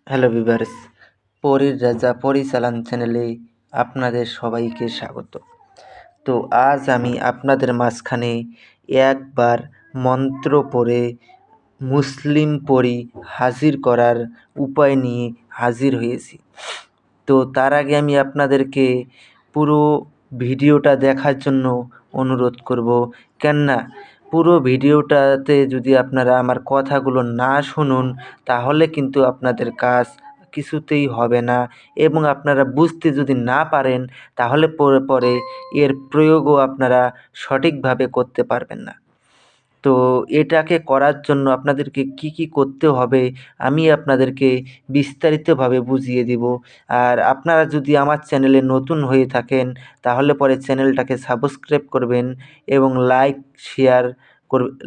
Hello viewers, পরীর রাজা পরিচালন চ্যানেলে আপনাদের সবাইকে স্বাগত। তো আজ আমি আপনাদের মাঝখানে একবার মন্ত্র পড়ে মুসলিম পরী হাজির করার উপায় নিয়ে হাজির হয়েছি। তো তার আগে আমি আপনাদেরকে পুরো ভিডিওটা দেখার জন্য অনুরোধ করব, কেননা পুরো ভিডিওটাতে যদি আপনারা আমার কথাগুলো না শুনুন তাহলে কিন্তু আপনাদের কাজ কিছুতেই হবে না, এবং আপনারা বুঝতে যদি না পারেন তাহলে পরে এর প্রয়োগও আপনারা সঠিকভাবে করতে পারবেন না। তো এটাকে করার জন্য আপনাদেরকে কি করতে হবে আমি আপনাদেরকে বিস্তারিতভাবে বুঝিয়ে দিব। আর আপনারা যদি আমার চ্যানেলে নতুন হয়ে থাকেন তাহলে পরে চ্যানেলটাকে সাবস্ক্রাইব করবেন এবং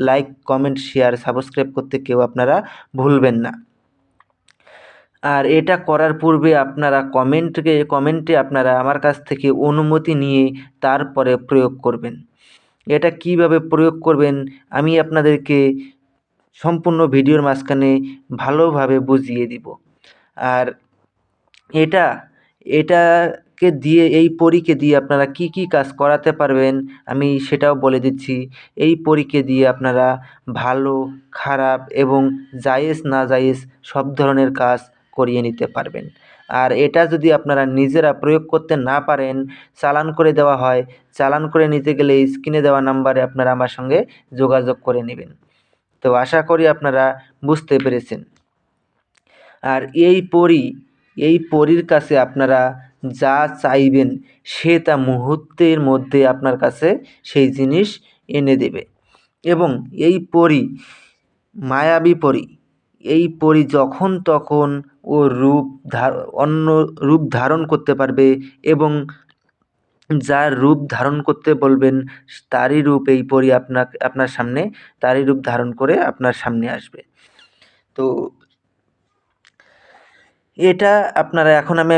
লাইক, কমেন্ট, শেয়ার, সাবস্ক্রাইব করতে কেউ আপনারা ভুলবেন না। আর এটা করার পূর্বে আপনারা কমেন্টে আপনারা আমার কাছ থেকে অনুমতি নিয়ে তারপরে প্রয়োগ করবেন। এটা কিভাবে প্রয়োগ করবেন আমি আপনাদেরকে সম্পূর্ণ ভিডিওর মাঝখানে ভালোভাবে বুঝিয়ে দিব। আর এটা এটাকে দিয়ে এই পরীকে দিয়ে আপনারা কি কাজ করাতে পারবেন আমি সেটাও বলে দিচ্ছি। এই পরীকে দিয়ে আপনারা ভালো, খারাপ এবং জায়েজ না জায়েজ সব ধরনের কাজ করিয়ে নিতে পারবেন। আর এটা যদি আপনারা নিজেরা প্রয়োগ করতে না পারেন, চালান করে দেওয়া হয়, চালান করে নিতে গেলে স্ক্রিনে দেওয়া নাম্বারে আপনারা আমার সঙ্গে যোগাযোগ করে নেবেন। তো আশা করি আপনারা বুঝতে পেরেছেন। আর এই পরীর কাছে আপনারা যা চাইবেন সে তা মুহূর্তের মধ্যে আপনার কাছে সেই জিনিস এনে দেবে। এবং এই পরী মায়াবী পরী, এই পরী যখন তখন ও অন্য রূপ ধারণ করতে পারবে, এবং যার রূপ ধারণ করতে বলবেন তারই রূপ এই পরী আপনার সামনে তারই রূপ ধারণ করে আপনার সামনে আসবে। তো এটা আপনারা এখন আমি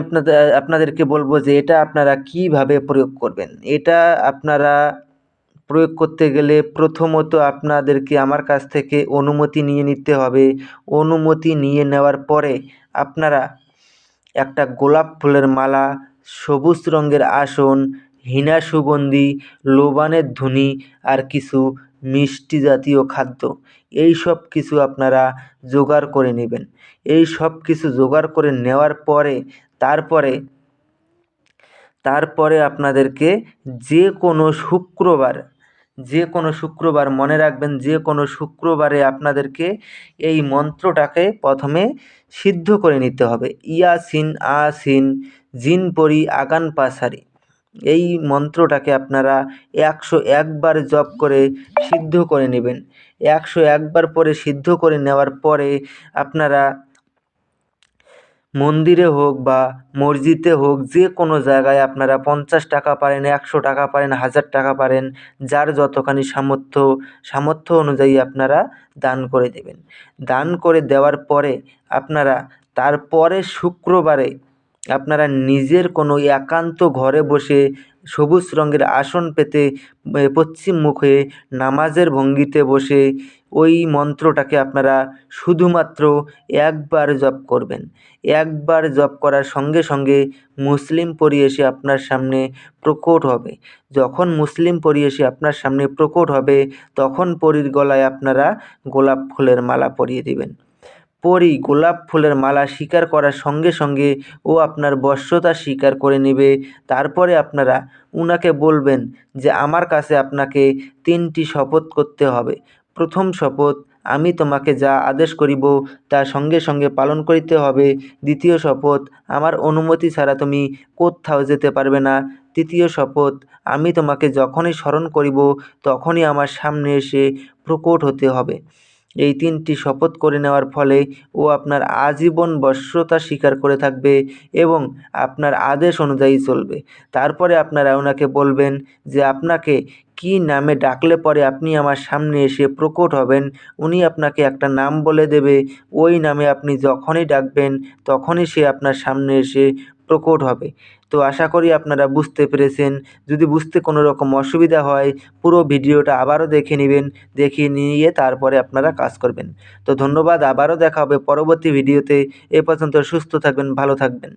আপনাদেরকে বলবো যে এটা আপনারা কিভাবে প্রয়োগ করবেন। এটা আপনারা প্রয়োগ করতে গেলে প্রথমত আপনাদেরকে আমার কাছ থেকে অনুমতি নিয়ে নিতে হবে। অনুমতি নিয়ে নেওয়ার পরে আপনারা একটা গোলাপ ফুলের মালা, সবুজ রঙের আসন, হিনা সুগন্ধি, লোবানের ধুনি আর কিছু মিষ্টি জাতীয় খাদ্য, এই সব কিছু আপনারা জোগাড় করে নেবেন। এই সব কিছু জোগাড় করে নেওয়ার পরে তারপরে আপনাদেরকে যে কোনো শুক্রবার মনে রাখবেন, যে কোনো শুক্রবারে আপনাদেরকে এই মন্ত্রটাকে প্রথমে সিদ্ধ করে নিতে হবে। ইয়াসিন আসিন জিন পরি আগান পাসারি, এই মন্ত্রটাকে আপনারা 101 বার জপ করে সিদ্ধ করে নেবেন। 101 বার পরে সিদ্ধ করে নেওয়ার পরে আপনারা মন্দিরে হোক বা মসজিদে হোক, যে কোনো জায়গায় আপনারা 50 টাকা পারেন, 100 টাকা পারেন, 1000 টাকা পারেন, যার যতখানি সামর্থ্য অনুযায়ী আপনারা দান করে দেবেন। দান করে দেওয়ার পরে আপনারা তারপরের শুক্রবারে আপনারা নিজের কোনো একান্ত ঘরে বসে সবুজ রঙের আসন পেতে পশ্চিম মুখে নামাজের ভঙ্গিতে বসে ওই মন্ত্রটাকে আপনারা শুধুমাত্র একবার জপ করবেন। একবার জপ করার সঙ্গে সঙ্গে মুসলিম পরী এসে আপনার সামনে প্রকট হবে। যখন মুসলিম পরী এসে আপনার সামনে প্রকট হবে তখন পরীর গলায় আপনারা গোলাপ ফুলের মালা পরিয়ে দিবেন। পরী গোলাপ ফুলের মালা স্বীকার করার সঙ্গে সঙ্গে ও আপনার বশ্যতা স্বীকার করে নেবে। তারপরে আপনারা উনাকে বলবেন যে আমার কাছে আপনাকে 3টি শপথ করতে হবে। প্রথম শপথ, আমি তোমাকে যা আদেশ করিব তা সঙ্গে সঙ্গে পালন করিতে হবে। দ্বিতীয় শপথ, আমার অনুমতি ছাড়া তুমি কোত্থাও যেতে পারবে না। তৃতীয় শপথ, আমি তোমাকে যখনই স্মরণ করিব তখনই আমার সামনে এসে প্রকট হতে হবে। এই 3টি শপথ করে নেওয়ার ফলে ও আপনার আজীবন বশ্যতা স্বীকার করে থাকবে এবং আপনার আদেশ অনুযায়ী চলবে। তারপরে আপনারা ওনাকে বলবেন যে আপনাকে কী নামে ডাকলে পরে আপনি আমার সামনে এসে প্রকট হবেন। উনি আপনাকে একটা নাম বলে দেবে, ওই নামে আপনি যখনই ডাকবেন তখনই সে আপনার সামনে এসে প্রকট হবে। তো আশা করি আপনারা বুঝতে পেরেছেন। যদি বুঝতে কোনো রকম অসুবিধা হয় পুরো ভিডিওটা আবারও দেখে নেবেন, দেখে নিয়ে তারপরে আপনারা কাজ করবেন। তো ধন্যবাদ, আবারও দেখা হবে পরবর্তী ভিডিওতে। এ পর্যন্ত সুস্থ থাকবেন, ভালো থাকবেন।